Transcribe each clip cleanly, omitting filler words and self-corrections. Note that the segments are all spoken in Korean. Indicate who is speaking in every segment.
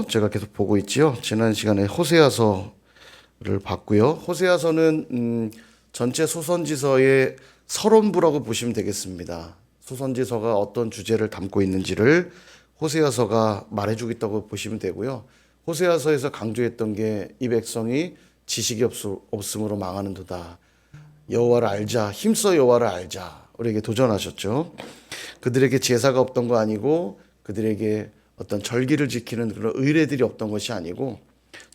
Speaker 1: 제가 계속 보고 있지요. 지난 시간에 호세아서를 봤고요. 호세아서는 전체 소선지서의 서론부라고 보시면 되겠습니다. 소선지서가 어떤 주제를 담고 있는지를 호세아서가 말해주겠다고 보시면 되고요. 호세아서에서 강조했던 게 이 백성이 지식이 없음으로 망하는도다. 여호와를 알자, 힘써 여호와를 알자. 우리에게 도전하셨죠. 그들에게 제사가 없던 거 아니고 그들에게 어떤 절기를 지키는 그런 의례들이 없던 것이 아니고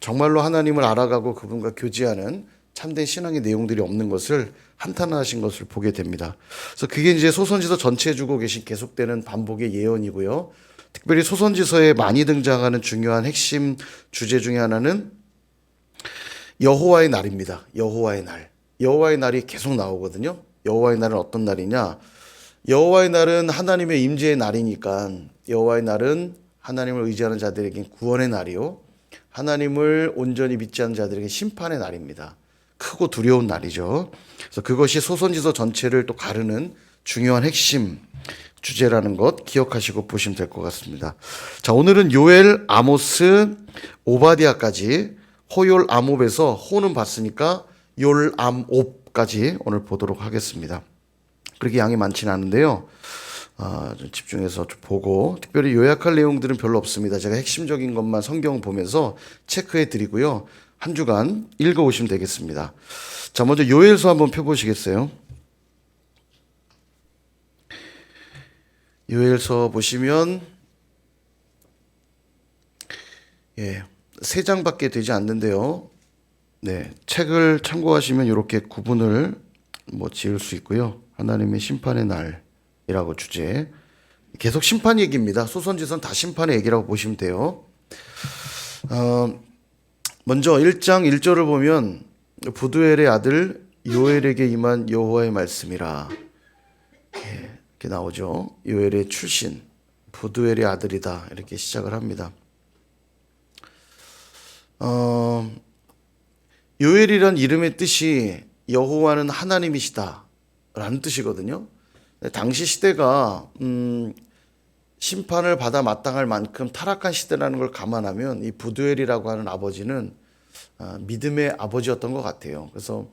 Speaker 1: 정말로 하나님을 알아가고 그분과 교제하는 참된 신앙의 내용들이 없는 것을 한탄하신 것을 보게 됩니다. 그래서 그게 이제 소선지서 전체에 주고 계신 계속되는 반복의 예언이고요. 특별히 소선지서에 많이 등장하는 중요한 핵심 주제 중에 하나는 여호와의 날입니다. 여호와의 날. 여호와의 날이 계속 나오거든요. 여호와의 날은 어떤 날이냐? 여호와의 날은 하나님의 임재의 날이니까 여호와의 날은 하나님을 의지하는 자들에겐 구원의 날이요. 하나님을 온전히 믿지 않는 자들에게 심판의 날입니다. 크고 두려운 날이죠. 그래서 그것이 소선지서 전체를 또 가르는 중요한 핵심 주제라는 것 기억하시고 보시면 될 것 같습니다. 자, 오늘은 요엘, 아모스, 오바디아까지 호열, 아몹에서 호는 봤으니까 열, 암, 옵까지 오늘 보도록 하겠습니다. 그렇게 양이 많지는 않은데요. 좀 집중해서 좀 보고, 특별히 요약할 내용들은 별로 없습니다. 제가 핵심적인 것만 성경 보면서 체크해 드리고요. 한 주간 읽어오시면 되겠습니다. 자, 먼저 요엘서 한번 펴보시겠어요? 요엘서 보시면, 세 장밖에 되지 않는데요. 네, 책을 참고하시면 이렇게 구분을 지을 수 있고요. 하나님의 심판의 날이라고 주제. 계속 심판 얘기입니다. 소선지서는 다 심판의 얘기라고 보시면 돼요. 먼저 1장 1절을 보면 부두엘의 아들 요엘에게 임한 여호와의 말씀이라 이렇게 나오죠. 요엘의 출신, 부두엘의 아들이다 이렇게 시작을 합니다. 요엘이란 이름의 뜻이 여호와는 하나님이시다 라는 뜻이거든요. 당시 시대가 심판을 받아 마땅할 만큼 타락한 시대라는 걸 감안하면 이 부두엘이라고 하는 아버지는 믿음의 아버지였던 것 같아요. 그래서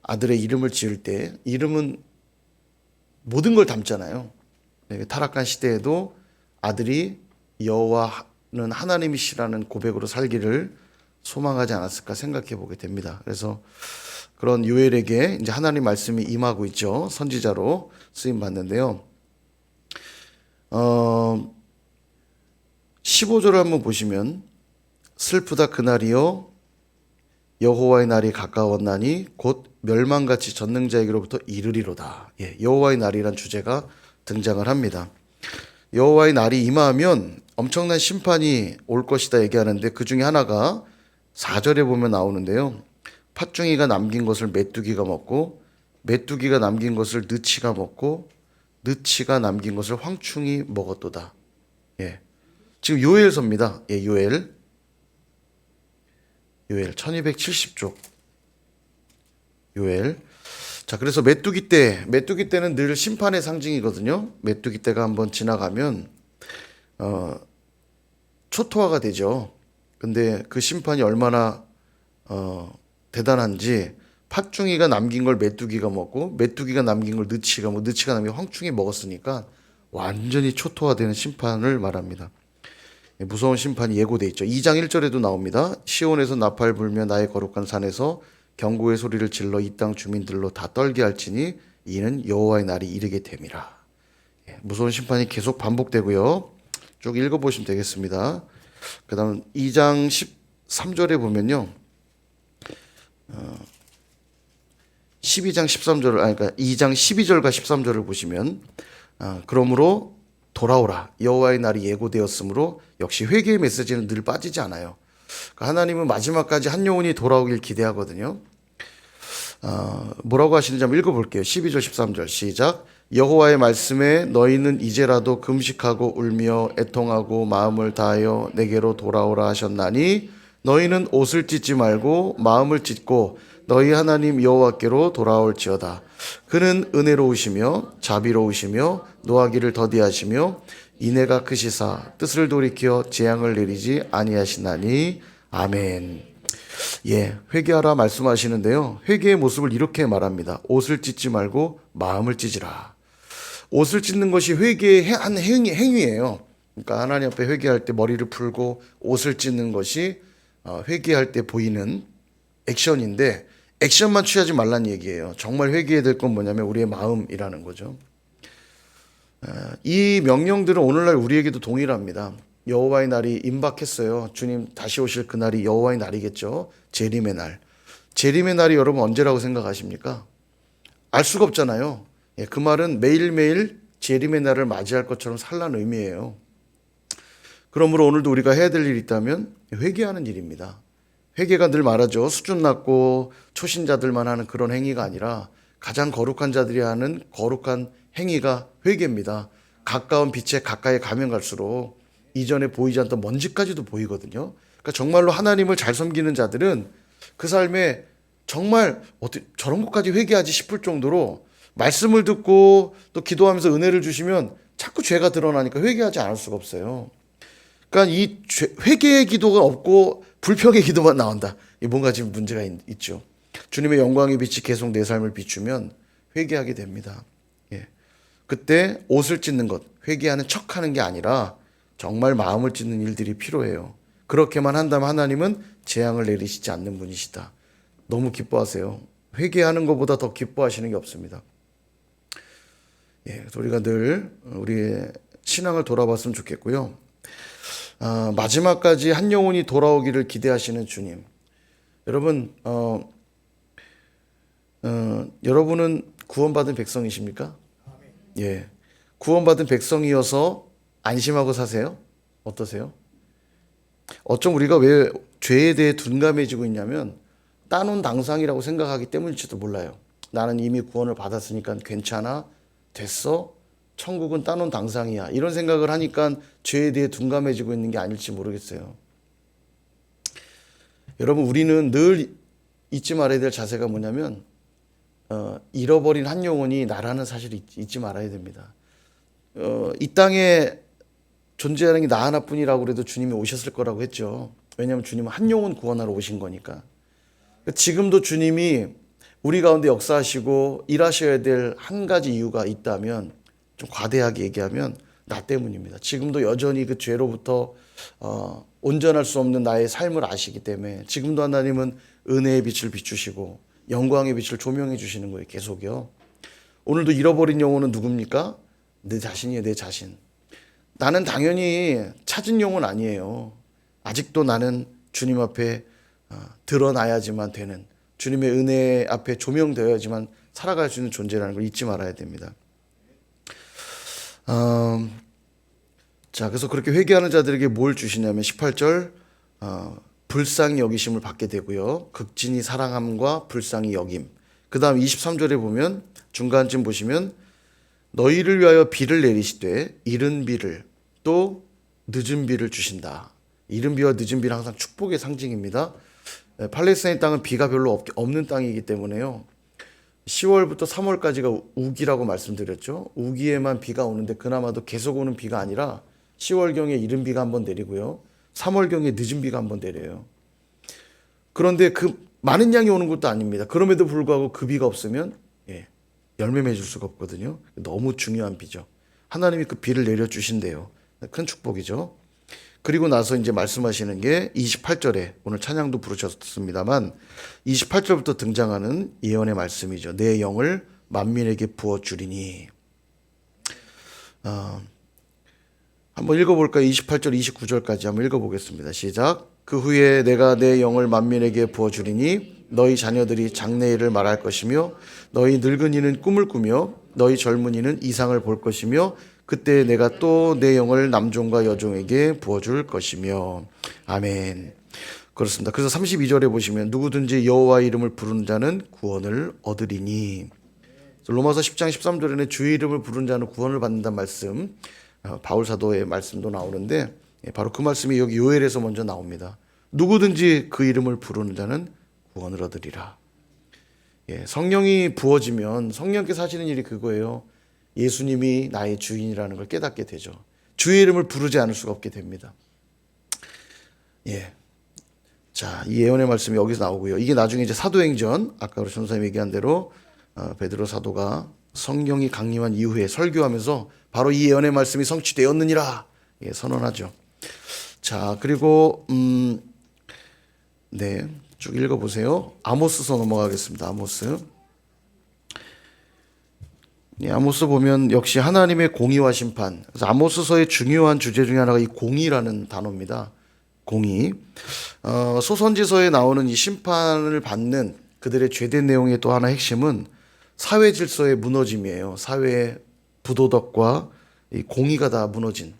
Speaker 1: 아들의 이름을 지을 때 이름은 모든 걸 담잖아요. 타락한 시대에도 아들이 여호와는 하나님이시라는 고백으로 살기를 소망하지 않았을까 생각해 보게 됩니다. 그래서 그런 요엘에게 이제 하나님 말씀이 임하고 있죠. 선지자로 쓰임 받는데요. 15절을 한번 보시면 슬프다 그날이요 여호와의 날이 가까웠나니 곧 멸망같이 전능자에게로부터 이르리로다. 여호와의 날이란 주제가 등장을 합니다. 여호와의 날이 임하면 엄청난 심판이 올 것이다 얘기하는데 그 중에 하나가 4절에 보면 나오는데요. 팥중이가 남긴 것을 메뚜기가 먹고 메뚜기가 남긴 것을 느치가 먹고 느치가 남긴 것을 황충이 먹었도다. 지금 요엘서입니다. 요엘 1270쪽 요엘. 자, 그래서 메뚜기 때는 늘 심판의 상징이거든요. 메뚜기 때가 한번 지나가면 초토화가 되죠. 근데 그 심판이 얼마나 대단한지 팥중이가 남긴 걸 메뚜기가 먹고 메뚜기가 남긴 걸 느치가 남긴 걸 황충이 먹었으니까 완전히 초토화되는 심판을 말합니다. 무서운 심판이 예고돼 있죠. 2장 1절에도 나옵니다. 시온에서 나팔 불며 나의 거룩한 산에서 경고의 소리를 질러 이 땅 주민들로 다 떨게 할지니 이는 여호와의 날이 이르게 됨이라. 무서운 심판이 계속 반복되고요. 쭉 읽어보시면 되겠습니다. 그 다음 2장 13절에 보면요. 12장 13절을, 그러니까 2장 12절과 13절을 보시면, 그러므로 돌아오라. 여호와의 날이 예고되었으므로 역시 회개의 메시지는 늘 빠지지 않아요. 그러니까 하나님은 마지막까지 한 영혼이 돌아오길 기대하거든요. 뭐라고 하시는지 한번 읽어볼게요. 12절 13절 시작. 여호와의 말씀에 너희는 이제라도 금식하고 울며 애통하고 마음을 다하여 내게로 돌아오라 하셨나니 너희는 옷을 찢지 말고 마음을 찢고 너희 하나님 여호와께로 돌아올지어다. 그는 은혜로우시며 자비로우시며 노하기를 더디하시며 이내가 크시사 뜻을 돌이켜 재앙을 내리지 아니하시나니 아멘. 예, 회개하라 말씀하시는데요. 회개의 모습을 이렇게 말합니다. 옷을 찢지 말고 마음을 찢으라. 옷을 찢는 것이 회개의 한 행위예요. 그러니까 하나님 앞에 회개할 때 머리를 풀고 옷을 찢는 것이 회개할 때 보이는 액션인데, 액션만 취하지 말란 얘기예요. 정말 회개해야 될 건 뭐냐면 우리의 마음이라는 거죠. 이 명령들은 오늘날 우리에게도 동일합니다. 여호와의 날이 임박했어요. 주님 다시 오실 그날이 여호와의 날이겠죠. 재림의 날. 재림의 날이 여러분 언제라고 생각하십니까? 알 수가 없잖아요. 예, 그 말은 매일매일 재림의 날을 맞이할 것처럼 살라는 의미예요. 그러므로 오늘도 우리가 해야 될 일이 있다면 회개하는 일입니다. 회개가 늘 말하죠. 수준 낮고 초신자들만 하는 그런 행위가 아니라 가장 거룩한 자들이 하는 거룩한 행위가 회개입니다. 가까운 빛에 가까이 가면 갈수록 이전에 보이지 않던 먼지까지도 보이거든요. 그러니까 정말로 하나님을 잘 섬기는 자들은 그 삶에 정말 어떻게 저런 것까지 회개하지 싶을 정도로 말씀을 듣고 또 기도하면서 은혜를 주시면 자꾸 죄가 드러나니까 회개하지 않을 수가 없어요. 그러니까 이 회개의 기도가 없고 불평의 기도만 나온다. 뭔가 지금 문제가 있죠. 주님의 영광의 빛이 계속 내 삶을 비추면 회개하게 됩니다. 예. 그때 옷을 찢는 것, 회개하는 척하는 게 아니라 정말 마음을 찢는 일들이 필요해요. 그렇게만 한다면 하나님은 재앙을 내리시지 않는 분이시다. 너무 기뻐하세요. 회개하는 것보다 더 기뻐하시는 게 없습니다. 예, 우리가 늘 우리의 신앙을 돌아봤으면 좋겠고요. 마지막까지 한 영혼이 돌아오기를 기대하시는 주님. 여러분, 여러분은 구원받은 백성이십니까? 예, 구원받은 백성이어서 안심하고 사세요? 어떠세요? 어쩜 우리가 왜 죄에 대해 둔감해지고 있냐면 따놓은 당상이라고 생각하기 때문일지도 몰라요. 나는 이미 구원을 받았으니까 괜찮아, 됐어, 천국은 따놓은 당상이야, 이런 생각을 하니까 죄에 대해 둔감해지고 있는 게 아닐지 모르겠어요. 여러분, 우리는 늘 잊지 말아야 될 자세가 뭐냐면 잃어버린 한 영혼이 나라는 사실을 잊지 말아야 됩니다. 이 땅에 존재하는 게 나 하나뿐이라고 그래도 주님이 오셨을 거라고 했죠. 왜냐하면 주님은 한 영혼 구원하러 오신 거니까. 지금도 주님이 우리 가운데 역사하시고 일하셔야 될 한 가지 이유가 있다면, 좀 과대하게 얘기하면 나 때문입니다. 지금도 여전히 그 죄로부터 온전할 수 없는 나의 삶을 아시기 때문에 지금도 하나님은 은혜의 빛을 비추시고 영광의 빛을 조명해 주시는 거예요. 계속요. 오늘도 잃어버린 영혼은 누굽니까? 내 자신이에요. 내 자신. 나는 당연히 찾은 영혼 아니에요. 아직도 나는 주님 앞에 드러나야지만 되는, 주님의 은혜 앞에 조명되어야지만 살아갈 수 있는 존재라는 걸 잊지 말아야 됩니다. 자, 그래서 그렇게 회개하는 자들에게 뭘 주시냐면 18절 불쌍히 여기심을 받게 되고요. 극진히 사랑함과 불쌍히 여김. 그 다음 23절에 보면 중간쯤 보시면 너희를 위하여 비를 내리시되 이른 비를 또 늦은 비를 주신다. 이른 비와 늦은 비는 항상 축복의 상징입니다. 팔레스타인 땅은 비가 별로 없는 땅이기 때문에요. 10월부터 3월까지가 우기라고 말씀드렸죠. 우기에만 비가 오는데 그나마도 계속 오는 비가 아니라 10월경에 이른 비가 한번 내리고요. 3월경에 늦은 비가 한번 내려요. 그런데 그 많은 양이 오는 것도 아닙니다. 그럼에도 불구하고 그 비가 없으면 열매 맺을 수가 없거든요. 너무 중요한 비죠. 하나님이 그 비를 내려주신대요. 큰 축복이죠. 그리고 나서 이제 말씀하시는 게 28절에 오늘 찬양도 부르셨습니다만 28절부터 등장하는 예언의 말씀이죠. 내 영을 만민에게 부어주리니. 한번 읽어볼까요? 28절 29절까지 한번 읽어보겠습니다. 시작. 그 후에 내가 내 영을 만민에게 부어주리니 너희 자녀들이 장래일을 말할 것이며 너희 늙은이는 꿈을 꾸며 너희 젊은이는 이상을 볼 것이며 그때 내가 또 내 영을 남종과 여종에게 부어줄 것이며. 아멘. 그렇습니다. 그래서 32절에 보시면 누구든지 여호와의 이름을 부르는 자는 구원을 얻으리니. 로마서 10장 13절에는 주의 이름을 부르는 자는 구원을 받는다는 말씀, 바울 사도의 말씀도 나오는데 바로 그 말씀이 여기 요엘에서 먼저 나옵니다. 누구든지 그 이름을 부르는 자는 구원을 얻으리라. 성령이 부어지면 성령께 사시는 일이 그거예요. 예수님이 나의 주인이라는 걸 깨닫게 되죠. 주의 이름을 부르지 않을 수가 없게 됩니다. 예. 자, 이 예언의 말씀이 여기서 나오고요. 이게 나중에 이제 사도행전, 아까 우리 전사님 얘기한 대로 베드로 사도가 성령이 강림한 이후에 설교하면서 바로 이 예언의 말씀이 성취되었느니라 예, 선언하죠. 자, 그리고 네, 쭉 읽어보세요. 아모스서 넘어가겠습니다. 아모스. 네, 아모스 보면 역시 하나님의 공의와 심판. 그래서 아모스서의 중요한 주제 중에 하나가 이 공의라는 단어입니다. 공의. 소선지서에 나오는 이 심판을 받는 그들의 죄된 내용의 또 하나 핵심은 사회 질서의 무너짐이에요. 사회의 부도덕과 이 공의가 다 무너진.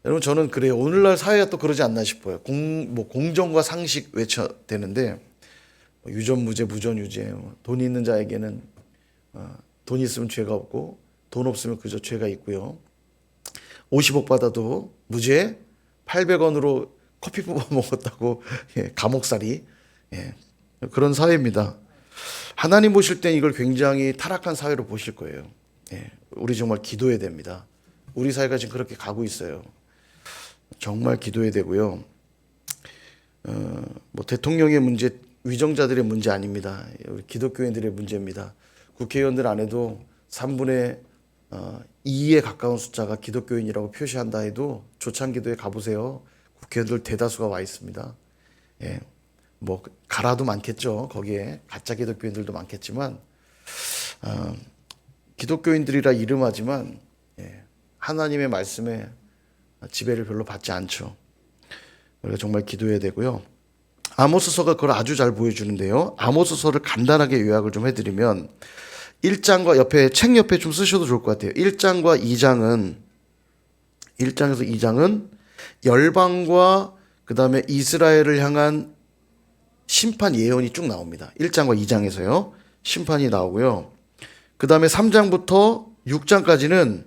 Speaker 1: 여러분 저는 그래요. 오늘날 사회가 또 그러지 않나 싶어요. 공정과 상식 외쳐 되는데 유전무죄, 무전유죄. 돈 있는 자에게는 돈 있으면 죄가 없고 돈 없으면 그저 죄가 있고요. 50억 받아도 무죄, 800원으로 커피 뽑아 먹었다고 예, 감옥살이 예, 그런 사회입니다. 하나님 보실 땐 이걸 굉장히 타락한 사회로 보실 거예요. 예, 우리 정말 기도해야 됩니다. 우리 사회가 지금 그렇게 가고 있어요. 정말 기도해야 되고요. 뭐 대통령의 문제, 위정자들의 문제 아닙니다. 우리 기독교인들의 문제입니다. 국회의원들 안에도 3분의 2에 가까운 숫자가 기독교인이라고 표시한다 해도 조창기도에 가보세요. 국회의원들 대다수가 와 있습니다. 예, 뭐 가라도 많겠죠. 거기에 가짜 기독교인들도 많겠지만 기독교인들이라 이름하지만 예, 하나님의 말씀에 지배를 별로 받지 않죠. 우리가 정말 기도해야 되고요. 아모스서가 그걸 아주 잘 보여주는데요. 아모스서를 간단하게 요약을 좀 해드리면 1장과 옆에 책 옆에 좀 쓰셔도 좋을 것 같아요. 1장과 2장은 1장에서 2장은 열방과 그 다음에 이스라엘을 향한 심판 예언이 쭉 나옵니다. 1장과 2장에서요. 심판이 나오고요. 그 다음에 3장부터 6장까지는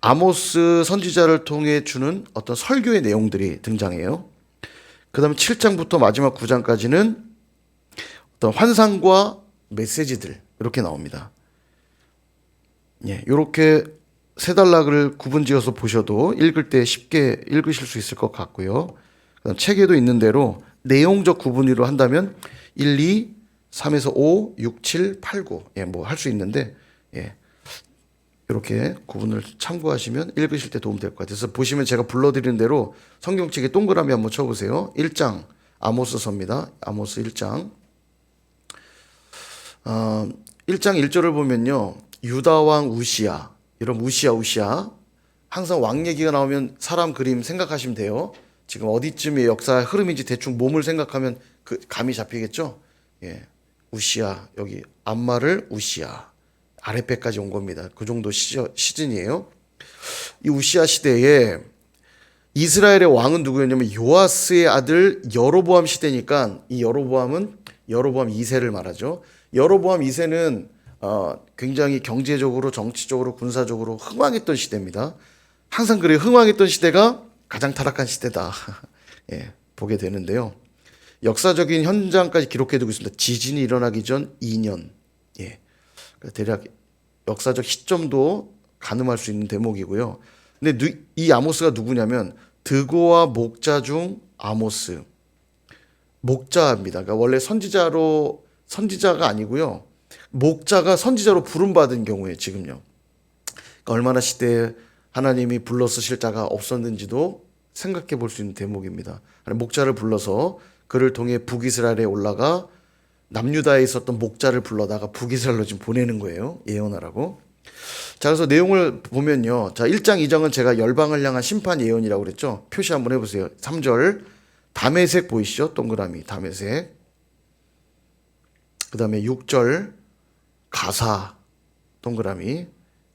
Speaker 1: 아모스 선지자를 통해 주는 어떤 설교의 내용들이 등장해요. 그 다음에 7장부터 마지막 9장까지는 어떤 환상과 메시지들 이렇게 나옵니다. 예, 이렇게 세 단락을 구분지어서 보셔도 읽을 때 쉽게 읽으실 수 있을 것 같고요. 그다음 책에도 있는 대로 내용적 구분으로 한다면 1, 2, 3에서 5, 6, 7, 8, 9 예, 뭐 할 수 있는데 예, 이렇게 구분을 참고하시면 읽으실 때 도움 될 것 같아요. 그래서 보시면 제가 불러드리는 대로 성경책에 동그라미 한번 쳐보세요. 1장 아모스서입니다. 아모스 1장 1장 1절을 보면요. 유다왕 우시야 이런 우시야 항상 왕 얘기가 나오면 사람 그림 생각하시면 돼요. 지금 어디쯤의 역사 흐름인지 대충 몸을 생각하면 그 감이 잡히겠죠. 예, 우시야 여기 암마를 우시야 아랫배까지 온 겁니다. 그 정도 시즌이에요. 이 우시야 시대에 이스라엘의 왕은 누구였냐면 요아스의 아들 여로보암 시대니까 이 여로보암은 여로보암 2세를 말하죠. 여로보암 2세는 굉장히 경제적으로 정치적으로 군사적으로 흥왕했던 시대입니다. 항상 그래요. 흥왕했던 시대가 가장 타락한 시대다. 예, 보게 되는데요. 역사적인 현장까지 기록해두고 있습니다. 지진이 일어나기 전 2년. 예, 대략 역사적 시점도 가늠할 수 있는 대목이고요. 근데 이 아모스가 누구냐면 드고와 목자 중 아모스. 목자입니다. 그러니까 원래 선지자가 아니고요. 목자가 선지자로 부름받은 경우에 지금요. 그러니까 얼마나 시대에 하나님이 불러 쓰실 자가 없었는지도 생각해 볼 수 있는 대목입니다. 목자를 불러서 그를 통해 북이스라엘에 올라가 남유다에 있었던 목자를 불러다가 북이스라엘로 지금 보내는 거예요. 예언하라고. 자, 그래서 내용을 보면요. 자, 1장, 2장은 제가 열방을 향한 심판 예언이라고 그랬죠. 표시 한번 해보세요. 3절. 다메섹 보이시죠? 동그라미. 다메섹. 그 다음에 6절. 가사. 동그라미.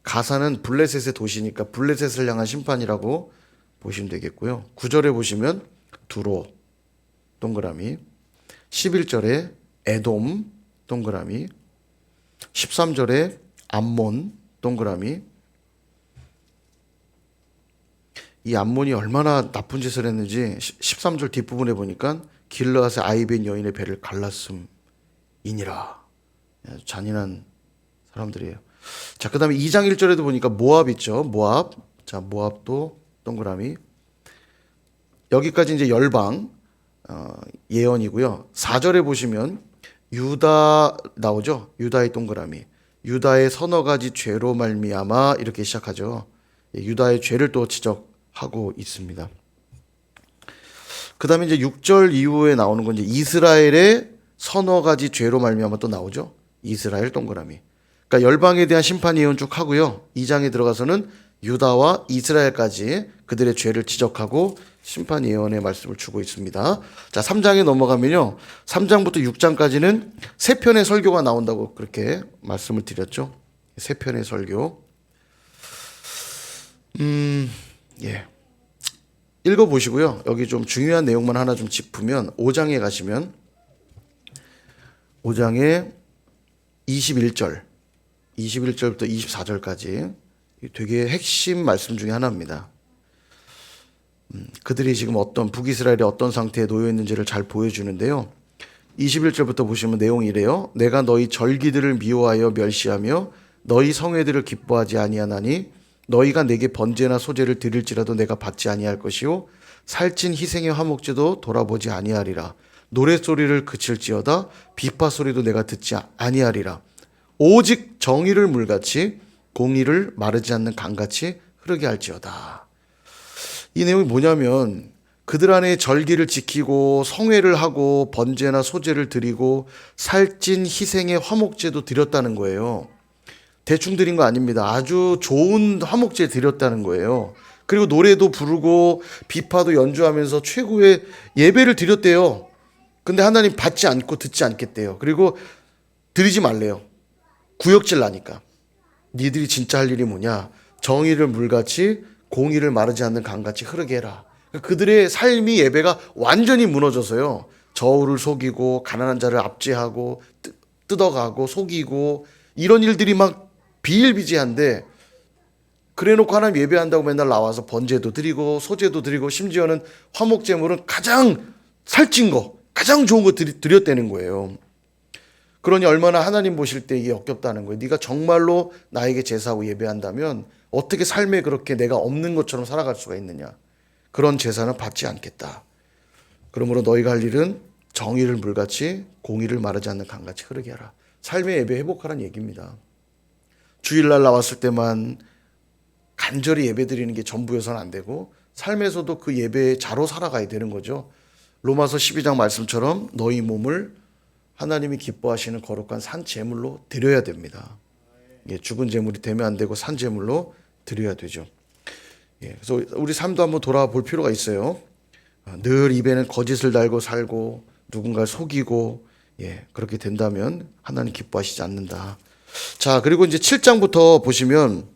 Speaker 1: 가사는 블레셋의 도시니까 블레셋을 향한 심판이라고 보시면 되겠고요. 9절에 보시면 두로. 동그라미. 11절에 에돔. 동그라미. 13절에 암몬. 동그라미. 이 암몬이 얼마나 나쁜 짓을 했는지 13절 뒷부분에 보니까 길르앗의 아이벤 여인의 배를 갈랐음이니라. 아주 잔인한 사람들이에요. 자, 그 다음에 2장 1절에도 보니까 모압 있죠. 모압. 자, 모압도 동그라미. 여기까지 이제 열방 예언이고요. 4절에 보시면 유다 나오죠. 유다의 동그라미. 유다의 서너 가지 죄로 말미암아 이렇게 시작하죠. 유다의 죄를 또 지적하고 있습니다. 그 다음에 이제 6절 이후에 나오는 건 이제 이스라엘의 서너 가지 죄로 말미암아 또 나오죠. 이스라엘 동그라미. 그러니까 열방에 대한 심판 예언 쭉 하고요. 2장에 들어가서는 유다와 이스라엘까지 그들의 죄를 지적하고 심판 예언의 말씀을 주고 있습니다. 자, 3장에 넘어가면요. 3장부터 6장까지는 세 편의 설교가 나온다고 그렇게 말씀을 드렸죠. 세 편의 설교. 예. 읽어보시고요. 여기 좀 중요한 내용만 하나 좀 짚으면 5장에 가시면 5장에 21절부터 24절까지 되게 핵심 말씀 중에 하나입니다. 그들이 지금 어떤 북이스라엘이 어떤 상태에 놓여 있는지를 잘 보여주는데요. 21절부터 보시면 내용이 이래요. 내가 너희 절기들을 미워하여 멸시하며 너희 성회들을 기뻐하지 아니하나니 너희가 내게 번제나 소제를 드릴지라도 내가 받지 아니할 것이요 살찐 희생의 화목제도 돌아보지 아니하리라. 노랫소리를 그칠지어다 비파 소리도 내가 듣지 아니하리라. 오직 정의를 물같이 공의를 마르지 않는 강같이 흐르게 할지어다. 이 내용이 뭐냐면 그들 안에 절기를 지키고 성회를 하고 번제나 소제를 드리고 살찐 희생의 화목제도 드렸다는 거예요. 대충 드린 거 아닙니다. 아주 좋은 화목제 드렸다는 거예요. 그리고 노래도 부르고 비파도 연주하면서 최고의 예배를 드렸대요. 근데 하나님 받지 않고 듣지 않겠대요. 그리고 드리지 말래요. 구역질 나니까. 니들이 진짜 할 일이 뭐냐? 정의를 물같이 공의를 마르지 않는 강같이 흐르게 해라. 그들의 삶이 예배가 완전히 무너져서요. 저울을 속이고 가난한 자를 압제하고 뜯어가고 속이고 이런 일들이 막 비일비재한데 그래놓고 하나님 예배한다고 맨날 나와서 번제도 드리고 소제도 드리고 심지어는 화목제물은 가장 살찐 거 가장 좋은 거 드렸다는 거예요. 그러니 얼마나 하나님 보실 때 이게 역겹다는 거예요. 네가 정말로 나에게 제사하고 예배한다면 어떻게 삶에 그렇게 내가 없는 것처럼 살아갈 수가 있느냐. 그런 제사는 받지 않겠다. 그러므로 너희가 할 일은 정의를 물같이 공의를 마르지 않는 강같이 흐르게 하라. 삶의 예배 회복하라는 얘기입니다. 주일날 나왔을 때만 간절히 예배 드리는 게 전부여서는 안 되고 삶에서도 그 예배에 자로 살아가야 되는 거죠. 로마서 12장 말씀처럼 너희 몸을 하나님이 기뻐하시는 거룩한 산 제물로 드려야 됩니다. 예, 죽은 제물이 되면 안 되고 산 제물로 드려야 되죠. 예, 그래서 우리 삶도 한번 돌아볼 필요가 있어요. 늘 입에는 거짓을 달고 살고 누군가를 속이고 그렇게 된다면 하나님 기뻐하시지 않는다. 자, 그리고 이제 7장부터 보시면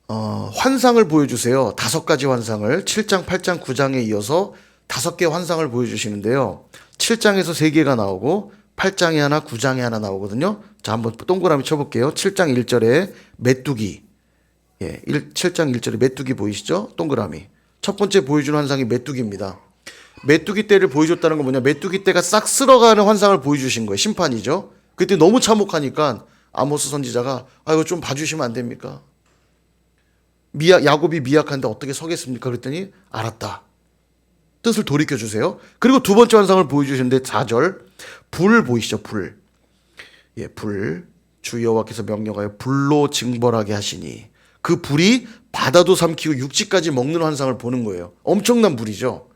Speaker 1: 환상을 보여주세요. 5가지 환상을 7장, 8장, 9장에 이어서 5개 환상을 보여주시는데요. 7장에서 3개가 나오고 8장에 하나, 9장에 하나 나오거든요. 자, 한번 동그라미 쳐볼게요. 7장 1절에 메뚜기. 7장 1절에 메뚜기 보이시죠? 동그라미. 첫 번째 보여주는 환상이 메뚜기입니다. 메뚜기 떼를 보여줬다는 건 뭐냐? 메뚜기 떼가 싹 쓸어가는 환상을 보여주신 거예요. 심판이죠. 그때 너무 참혹하니까 아모스 선지자가 이거 좀 봐주시면 안 됩니까? 야곱이 미약한데 어떻게 서겠습니까? 그랬더니 알았다. 뜻을 돌이켜주세요. 그리고 두 번째 환상을 보여주시는데 4절 불 보이시죠? 불. 불. 주 여호와께서 명령하여 불로 징벌하게 하시니 그 불이 바다도 삼키고 육지까지 먹는 환상을 보는 거예요. 엄청난 불이죠.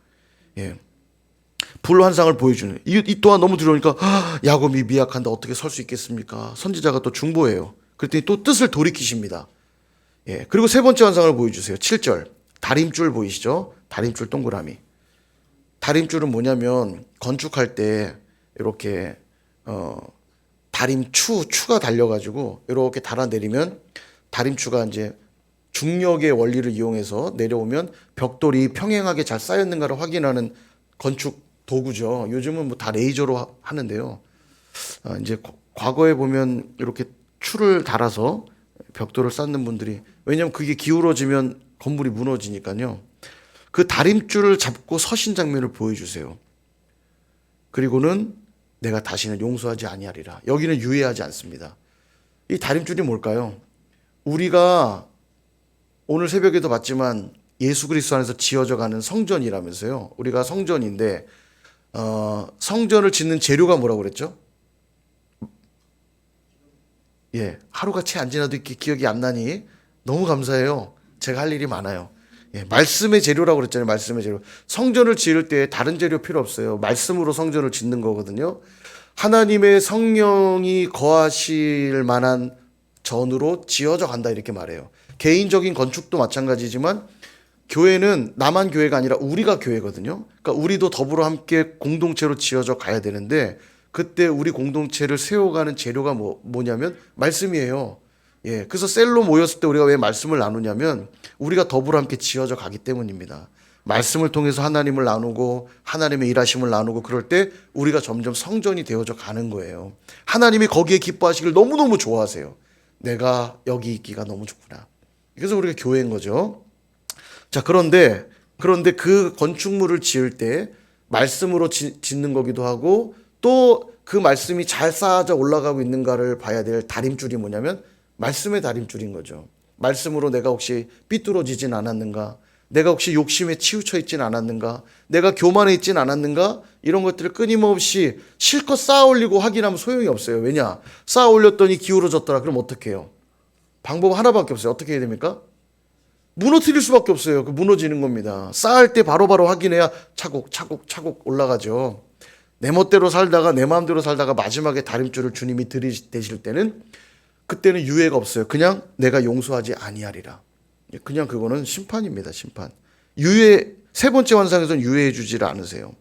Speaker 1: 불 환상을 보여주는. 이 또한 너무 두려우니까 야곱이 미약한데 어떻게 설 수 있겠습니까? 선지자가 또 중보해요. 그랬더니 또 뜻을 돌이키십니다. 그리고 세 번째 환상을 보여주세요. 7절 다림줄 보이시죠? 다림줄 동그라미. 다림줄은 뭐냐면 건축할 때 이렇게 다림추가 달려가지고 이렇게 달아내리면 다림추가 이제 중력의 원리를 이용해서 내려오면 벽돌이 평행하게 잘 쌓였는가를 확인하는 건축 도구죠. 요즘은 뭐 다 레이저로 하는데요. 이제 과거에 보면 이렇게 추를 달아서 벽돌을 쌓는 분들이, 왜냐하면 그게 기울어지면 건물이 무너지니까요. 그 다림줄을 잡고 서신 장면을 보여주세요. 그리고는 내가 다시는 용서하지 아니하리라. 여기는 유예하지 않습니다. 이 다림줄이 뭘까요? 우리가 오늘 새벽에도 봤지만 예수 그리스도 안에서 지어져 가는 성전이라면서요. 우리가 성전인데 성전을 짓는 재료가 뭐라고 그랬죠? 예, 하루가 채 안 지나도 이렇게 기억이 안 나니 너무 감사해요. 제가 할 일이 많아요. 예, 말씀의 재료라고 그랬잖아요. 말씀의 재료. 성전을 지을 때 다른 재료 필요 없어요. 말씀으로 성전을 짓는 거거든요. 하나님의 성령이 거하실 만한 전으로 지어져 간다 이렇게 말해요. 개인적인 건축도 마찬가지지만 교회는 나만 교회가 아니라 우리가 교회거든요. 그러니까 우리도 더불어 함께 공동체로 지어져 가야 되는데 그때 우리 공동체를 세워가는 재료가 뭐냐면 말씀이에요. 예, 그래서 셀로 모였을 때 우리가 왜 말씀을 나누냐면 우리가 더불어 함께 지어져 가기 때문입니다. 말씀을 통해서 하나님을 나누고 하나님의 일하심을 나누고 그럴 때 우리가 점점 성전이 되어져 가는 거예요. 하나님이 거기에 기뻐하시길 너무너무 좋아하세요. 내가 여기 있기가 너무 좋구나. 그래서 우리가 교회인 거죠. 자, 그런데 그 건축물을 지을 때 말씀으로 짓는 거기도 하고 또 그 말씀이 잘 쌓아져 올라가고 있는가를 봐야 될 다림줄이 뭐냐면 말씀의 다림줄인 거죠. 말씀으로 내가 혹시 삐뚤어지진 않았는가? 내가 혹시 욕심에 치우쳐 있진 않았는가? 내가 교만해 있진 않았는가? 이런 것들을 끊임없이 실컷 쌓아 올리고 확인하면 소용이 없어요. 왜냐? 쌓아 올렸더니 기울어졌더라. 그럼 어떻게 해요? 방법 하나밖에 없어요. 어떻게 해야 됩니까? 무너뜨릴 수밖에 없어요. 그 무너지는 겁니다. 쌓을 때 바로바로 확인해야 차곡차곡 올라가죠. 내 멋대로 살다가 내 마음대로 살다가 마지막에 다림줄을 주님이 들이대실 때는 그때는 유예가 없어요. 그냥 내가 용서하지 아니하리라. 그냥 그거는 심판입니다. 심판. 유예 세 번째 환상에서는 유예해 주지를 않으세요.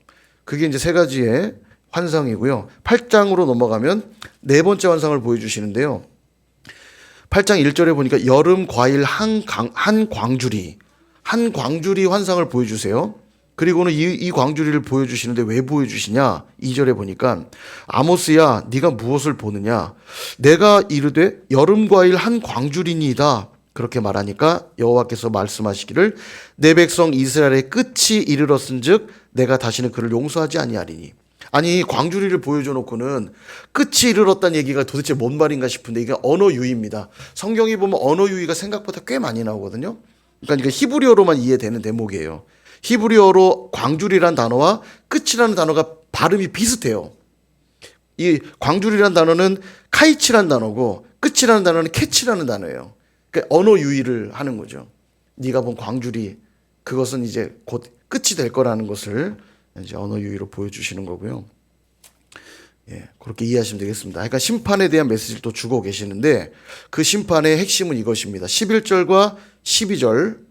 Speaker 1: 그게 이제 세 가지의 환상이고요. 8장으로 넘어가면 네 번째 환상을 보여주시는데요. 8장 1절에 보니까 여름 과일 한 광주리 환상을 보여주세요. 그리고는 이 광주리를 보여주시는데 왜 보여주시냐? 2절에 보니까 아모스야 네가 무엇을 보느냐? 내가 이르되 여름 과일 한 광주리니이다. 그렇게 말하니까 여호와께서 말씀하시기를 내 백성 이스라엘의 끝이 이르렀은즉 내가 다시는 그를 용서하지 아니하리니. 아니 광주리를 보여줘 놓고는 끝이 이르렀다는 얘기가 도대체 뭔 말인가 싶은데 이게 언어 유희입니다. 성경이 보면 언어 유희가 생각보다 꽤 많이 나오거든요. 그러니까 이게 히브리어로만 이해되는 대목이에요. 히브리어로 광주리란 단어와 끝이라는 단어가 발음이 비슷해요. 이 광주리란 단어는 카이치란 단어고 끝이라는 단어는 캐치라는 단어예요. 그러니까 언어 유희를 하는 거죠. 네가 본 광주리 그것은 이제 곧 끝이 될 거라는 것을 이제 언어 유희로 보여주시는 거고요. 예, 그렇게 이해하시면 되겠습니다. 그러니까 심판에 대한 메시지를 또 주고 계시는데 그 심판의 핵심은 이것입니다. 11절과 12절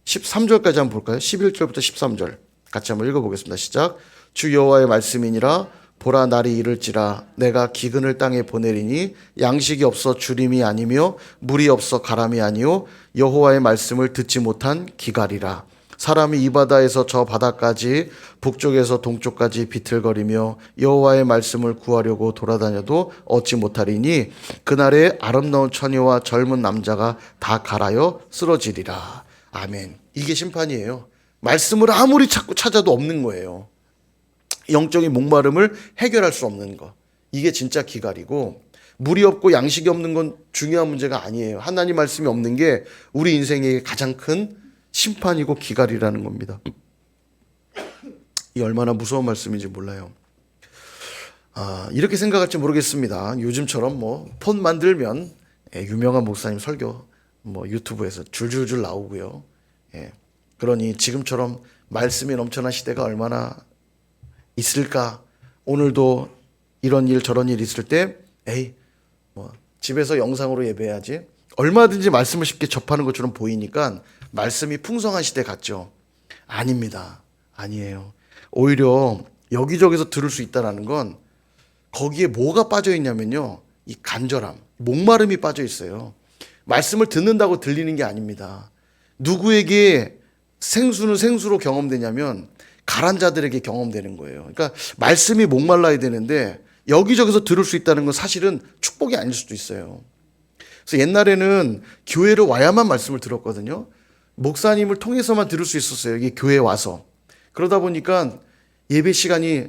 Speaker 1: 13절까지 한번 볼까요? 11절부터 13절 같이 한번 읽어보겠습니다. 시작. 주 여호와의 말씀이니라 보라 날이 이를지라 내가 기근을 땅에 보내리니 양식이 없어 주림이 아니며 물이 없어 가람이 아니요 여호와의 말씀을 듣지 못한 기갈이라. 사람이 이 바다에서 저 바다까지 북쪽에서 동쪽까지 비틀거리며 여호와의 말씀을 구하려고 돌아다녀도 얻지 못하리니 그날에 아름다운 처녀와 젊은 남자가 다 갈아여 쓰러지리라. 아멘. 이게 심판이에요. 말씀을 아무리 찾고 찾아도 없는 거예요. 영적인 목마름을 해결할 수 없는 거. 이게 진짜 기갈이고 물이 없고 양식이 없는 건 중요한 문제가 아니에요. 하나님 말씀이 없는 게 우리 인생의 가장 큰 심판이고 기갈이라는 겁니다. 이 얼마나 무서운 말씀인지 몰라요. 이렇게 생각할지 모르겠습니다. 요즘처럼 폰 만들면 유명한 목사님 설교 유튜브에서 줄줄줄 나오고요. 예. 그러니 지금처럼 말씀이 넘쳐난 시대가 얼마나 있을까? 오늘도 이런 일 저런 일 있을 때 집에서 영상으로 예배해야지. 얼마든지 말씀을 쉽게 접하는 것처럼 보이니까 말씀이 풍성한 시대 같죠? 아닙니다. 아니에요. 오히려 여기저기서 들을 수 있다는 건 거기에 뭐가 빠져 있냐면요. 이 간절함, 목마름이 빠져 있어요. 말씀을 듣는다고 들리는 게 아닙니다. 누구에게 생수는 생수로 경험되냐면 가란 자들에게 경험되는 거예요. 그러니까 말씀이 목말라야 되는데 여기저기서 들을 수 있다는 건 사실은 축복이 아닐 수도 있어요. 그래서 옛날에는 교회를 와야만 말씀을 들었거든요. 목사님을 통해서만 들을 수 있었어요. 이게 교회에 와서. 그러다 보니까 예배 시간이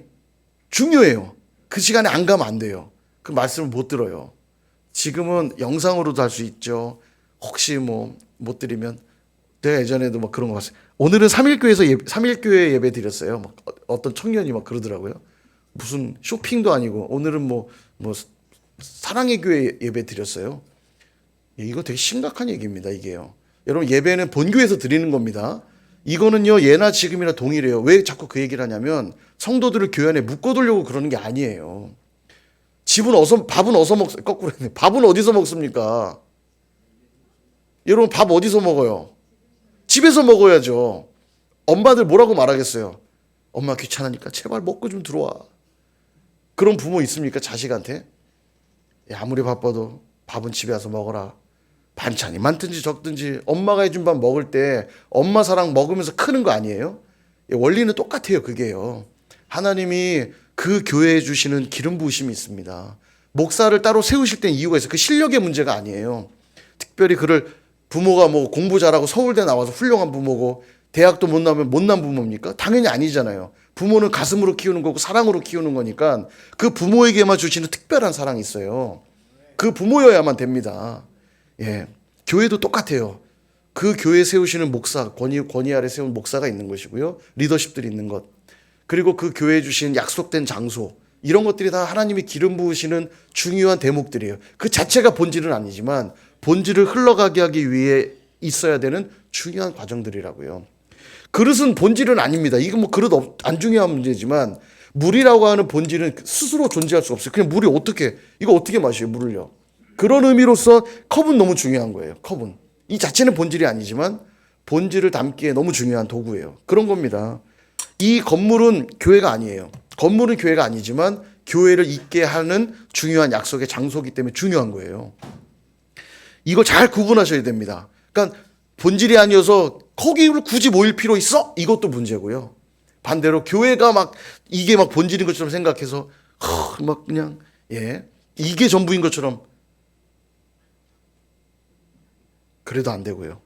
Speaker 1: 중요해요. 그 시간에 안 가면 안 돼요. 그 말씀을 못 들어요. 지금은 영상으로도 할 수 있죠. 혹시 못 들으면 제가 예전에도 막 그런 거 봤어요. 오늘은 삼일교회 예배 드렸어요. 막 어떤 청년이 막 그러더라고요. 무슨 쇼핑도 아니고 오늘은 뭐 사랑의 교회 예배 드렸어요. 이거 되게 심각한 얘기입니다, 이게요. 여러분, 예배는 본교에서 드리는 겁니다. 이거는요, 예나 지금이나 동일해요. 왜 자꾸 그 얘기를 하냐면 성도들을 교회 안에 묶어두려고 그러는 게 아니에요. 밥은 거꾸로 했네. 밥은 어디서 먹습니까? 여러분, 밥 어디서 먹어요? 집에서 먹어야죠. 엄마들 뭐라고 말하겠어요? 엄마 귀찮으니까 제발 먹고 좀 들어와. 그런 부모 있습니까? 자식한테? 야, 아무리 바빠도 밥은 집에 와서 먹어라. 반찬이 많든지 적든지 엄마가 해준 밥 먹을 때 엄마 사랑 먹으면서 크는 거 아니에요? 원리는 똑같아요, 그게요. 하나님이 그 교회에 주시는 기름 부으심이 있습니다. 목사를 따로 세우실 땐 이유가 있어요. 그 실력의 문제가 아니에요. 특별히 그를 부모가 뭐 공부 잘하고 서울대 나와서 훌륭한 부모고 대학도 못 나오면 못난 부모입니까? 당연히 아니잖아요. 부모는 가슴으로 키우는 거고 사랑으로 키우는 거니까 그 부모에게만 주시는 특별한 사랑이 있어요. 그 부모여야만 됩니다. 예, 교회도 똑같아요. 그 교회 세우시는 목사, 권위 아래 세운 목사가 있는 것이고요. 리더십들이 있는 것. 그리고 그 교회에 주신 약속된 장소. 이런 것들이 다 하나님이 기름 부으시는 중요한 대목들이에요. 그 자체가 본질은 아니지만 본질을 흘러가게 하기 위해 있어야 되는 중요한 과정들이라고요. 그릇은 본질은 아닙니다. 이거 뭐 그릇 안 중요한 문제지만 물이라고 하는 본질은 스스로 존재할 수 없어요. 그냥 물이 이거 어떻게 마셔요, 물을요? 그런 의미로서 컵은 너무 중요한 거예요. 컵은. 이 자체는 본질이 아니지만 본질을 담기에 너무 중요한 도구예요. 그런 겁니다. 이 건물은 교회가 아니에요. 건물은 교회가 아니지만 교회를 있게 하는 중요한 약속의 장소이기 때문에 중요한 거예요. 이거 잘 구분하셔야 됩니다. 그러니까 본질이 아니어서 거기를 굳이 모일 필요 있어? 이것도 문제고요. 반대로 교회가 이게 본질인 것처럼 생각해서 그냥 이게 전부인 것처럼 그래도 안 되고요.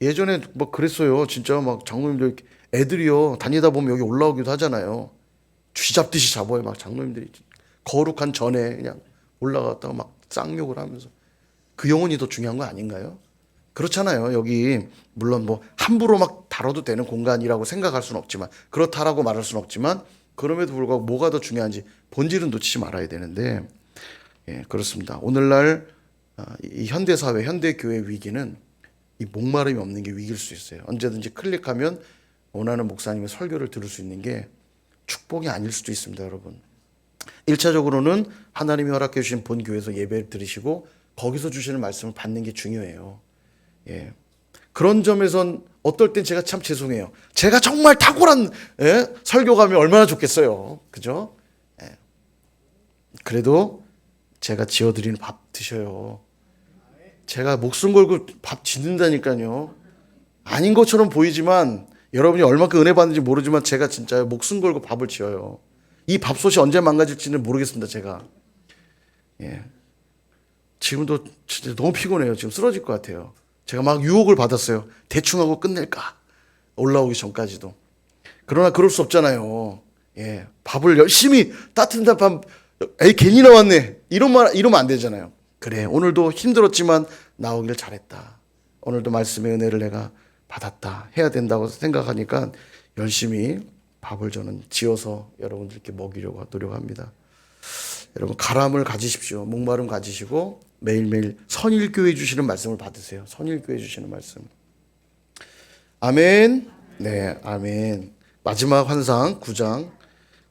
Speaker 1: 예전에 그랬어요. 진짜 장로님들 애들이요 다니다 보면 여기 올라오기도 하잖아요. 쥐잡듯이 잡아요. 장로님들이 거룩한 전에 그냥 올라갔다가 쌍욕을 하면서 그 영혼이 더 중요한 거 아닌가요? 그렇잖아요. 여기 물론 함부로 다뤄도 되는 공간이라고 생각할 수는 없지만 그렇다라고 말할 수는 없지만 그럼에도 불구하고 뭐가 더 중요한지 본질은 놓치지 말아야 되는데 그렇습니다. 오늘날 이 현대사회, 현대교회 위기는 이 목마름이 없는 게 위기일 수 있어요. 언제든지 클릭하면 원하는 목사님의 설교를 들을 수 있는 게 축복이 아닐 수도 있습니다, 여러분. 1차적으로는 하나님이 허락해 주신 본교회에서 예배를 들으시고 거기서 주시는 말씀을 받는 게 중요해요. 그런 점에선 어떨 땐 제가 참 죄송해요. 제가 정말 탁월한 설교가면 얼마나 좋겠어요. 그죠? 그래도 제가 지어드리는 밥 드셔요. 제가 목숨 걸고 밥 짓는다니까요. 아닌 것처럼 보이지만 여러분이 얼마큼 은혜 받는지 모르지만 제가 진짜 목숨 걸고 밥을 지어요. 이 밥솥이 언제 망가질지는 모르겠습니다. 제가 지금도 진짜 너무 피곤해요. 지금 쓰러질 것 같아요. 제가 유혹을 받았어요. 대충 하고 끝낼까? 올라오기 전까지도. 그러나 그럴 수 없잖아요. 밥을 열심히 따뜻한 밥 괜히 나왔네. 이러면 안 되잖아요. 그래, 오늘도 힘들었지만 나오길 잘했다. 오늘도 말씀의 은혜를 내가 받았다. 해야 된다고 생각하니까 열심히 밥을 저는 지어서 여러분들께 먹이려고 노력합니다. 여러분, 가람을 가지십시오. 목마름 가지시고 매일매일 선일교회 주시는 말씀을 받으세요. 선일교회 주시는 말씀. 아멘. 네, 아멘. 마지막 환상 9장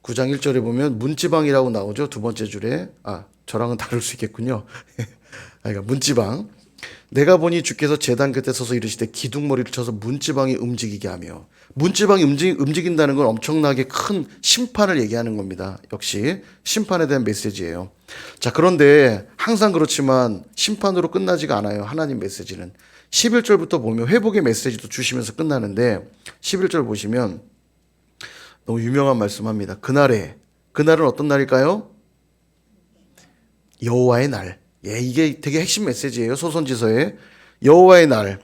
Speaker 1: 1절에 보면 문지방이라고 나오죠. 두 번째 줄에. 저랑은 다를 수 있겠군요. 그러니까 문지방. 내가 보니 주께서 제단 곁에 서서 이르시되 기둥머리를 쳐서 문지방이 움직이게 하며. 문지방이 움직인다는 건 엄청나게 큰 심판을 얘기하는 겁니다. 역시 심판에 대한 메시지예요. 자, 그런데 항상 그렇지만 심판으로 끝나지가 않아요. 하나님 메시지는. 11절부터 보면 회복의 메시지도 주시면서 끝나는데 11절 보시면 너무 유명한 말씀합니다. 그날은 어떤 날일까요? 여호와의 날. 이게 되게 핵심 메시지예요. 소선지서에. 여호와의 날.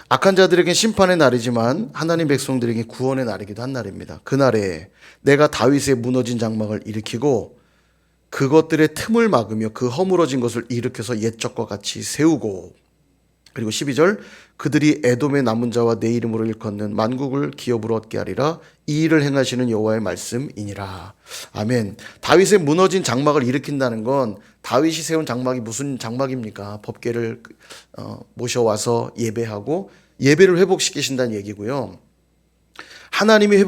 Speaker 1: 악한 자들에겐 심판의 날이지만 하나님 백성들에게 구원의 날이기도 한 날입니다. 그날에 내가 다윗의 무너진 장막을 일으키고 그것들의 틈을 막으며 그 허물어진 것을 일으켜서 옛적과 같이 세우고. 그리고 12절 그들이 에돔의 남은 자와 내 이름으로 일컫는 만국을 기업으로 얻게 하리라. 이 일을 행하시는 여호와의 말씀이니라. 아멘. 다윗의 무너진 장막을 일으킨다는 건 다윗이 세운 장막이 무슨 장막입니까? 법궤를 모셔와서 예배하고 예배를 회복시키신다는 얘기고요. 하나님이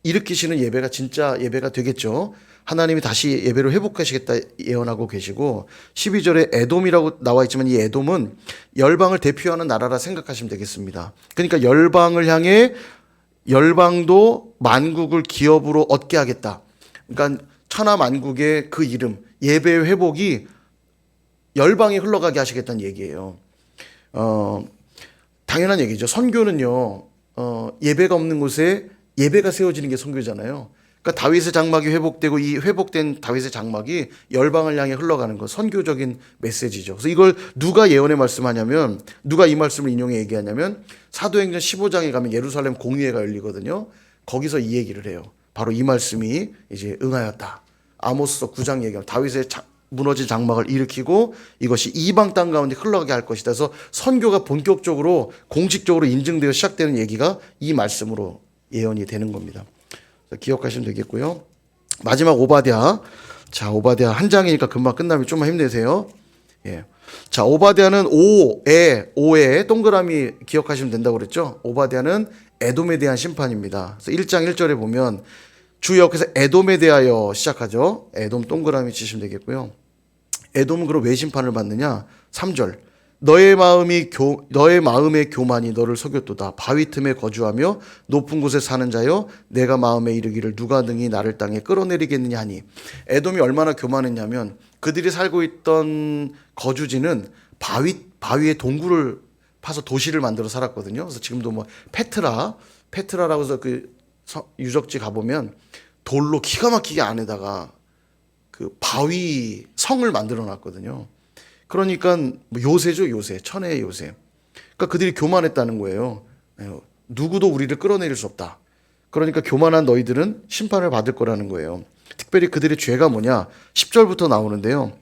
Speaker 1: 일으키시는 예배가 진짜 예배가 되겠죠. 하나님이 다시 예배를 회복하시겠다 예언하고 계시고 12절에 에돔이라고 나와 있지만 이 에돔은 열방을 대표하는 나라라 생각하시면 되겠습니다. 그러니까 열방을 향해 열방도 만국을 기업으로 얻게 하겠다. 그러니까 천하 만국의 그 이름 예배의 회복이 열방에 흘러가게 하시겠다는 얘기예요. 당연한 얘기죠. 선교는요. 예배가 없는 곳에 예배가 세워지는 게 선교잖아요. 그러니까 다윗의 장막이 회복되고 이 회복된 다윗의 장막이 열방을 향해 흘러가는 것, 선교적인 메시지죠. 그래서 이걸 누가 예언의 말씀하냐면 누가 이 말씀을 인용해 얘기하냐면 사도행전 15장에 가면 예루살렘 공의회가 열리거든요. 거기서 이 얘기를 해요. 바로 이 말씀이 이제 응하였다. 아모스서 9장 얘기하면 다윗의 무너진 장막을 일으키고 이것이 이방 땅 가운데 흘러가게 할 것이다. 그래서 선교가 본격적으로 공식적으로 인증되어 시작되는 얘기가 이 말씀으로 예언이 되는 겁니다. 기억하시면 되겠고요. 마지막 오바댜. 자, 오바댜 한 장이니까 금방 끝나면 좀만 힘내세요. 예. 자, 오바댜는 오에 동그라미 기억하시면 된다고 그랬죠. 오바댜는 에돔에 대한 심판입니다. 그래서 1장 1절에 보면 주 여기서 에돔에 대하여 시작하죠. 에돔 동그라미 치시면 되겠고요. 에돔은 그럼 왜 심판을 받느냐? 3절. 너의 마음의 교만이 너를 속였도다. 바위 틈에 거주하며 높은 곳에 사는 자여 내가 마음에 이르기를 누가 능히 나를 땅에 끌어내리겠느냐 하니 에돔이 얼마나 교만했냐면 그들이 살고 있던 거주지는 바위에 동굴을 파서 도시를 만들어 살았거든요. 그래서 지금도 뭐 페트라라고 해서 그 유적지 가보면 돌로 기가 막히게 안에다가 그 바위 성을 만들어 놨거든요. 그러니까 요새죠, 요새. 천혜의 요새. 그러니까 그들이 교만했다는 거예요. 누구도 우리를 끌어내릴 수 없다. 그러니까 교만한 너희들은 심판을 받을 거라는 거예요. 특별히 그들의 죄가 뭐냐? 10절부터 나오는데요.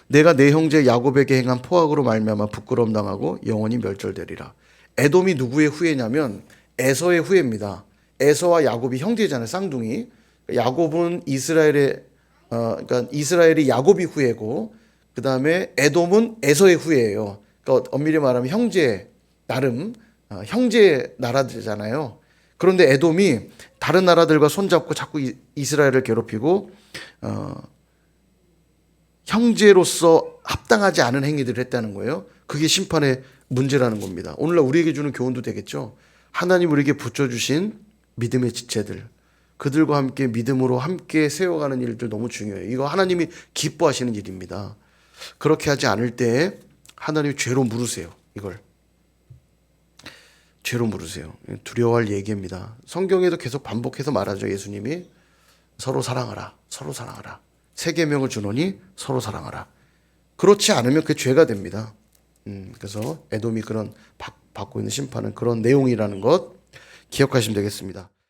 Speaker 1: 내가 내 형제 야곱에게 행한 포악으로 말미암아 부끄러움 당하고 영원히 멸절되리라. 에돔이 누구의 후예냐면 에서의 후예입니다. 에서와 야곱이 형제잖아요, 쌍둥이. 야곱은 그러니까 이스라엘이 야곱이 후예고 그 다음에 에돔은 에서의 후예예요. 그러니까 엄밀히 말하면 형제 나라들이잖아요. 그런데 에돔이 다른 나라들과 손잡고 자꾸 이스라엘을 괴롭히고 형제로서 합당하지 않은 행위들을 했다는 거예요. 그게 심판의 문제라는 겁니다. 오늘날 우리에게 주는 교훈도 되겠죠. 하나님 우리에게 붙여주신 믿음의 지체들, 그들과 함께 믿음으로 함께 세워가는 일들 너무 중요해요. 이거 하나님이 기뻐하시는 일입니다. 그렇게 하지 않을 때 하나님이 죄로 물으세요. 이걸 죄로 물으세요. 두려워할 얘기입니다. 성경에도 계속 반복해서 말하죠. 예수님이 서로 사랑하라, 서로 사랑하라. 세 계명을 주노니 서로 사랑하라. 그렇지 않으면 그게 죄가 됩니다. 그래서 에돔이 그런 받고 있는 심판은 그런 내용이라는 것 기억하시면 되겠습니다.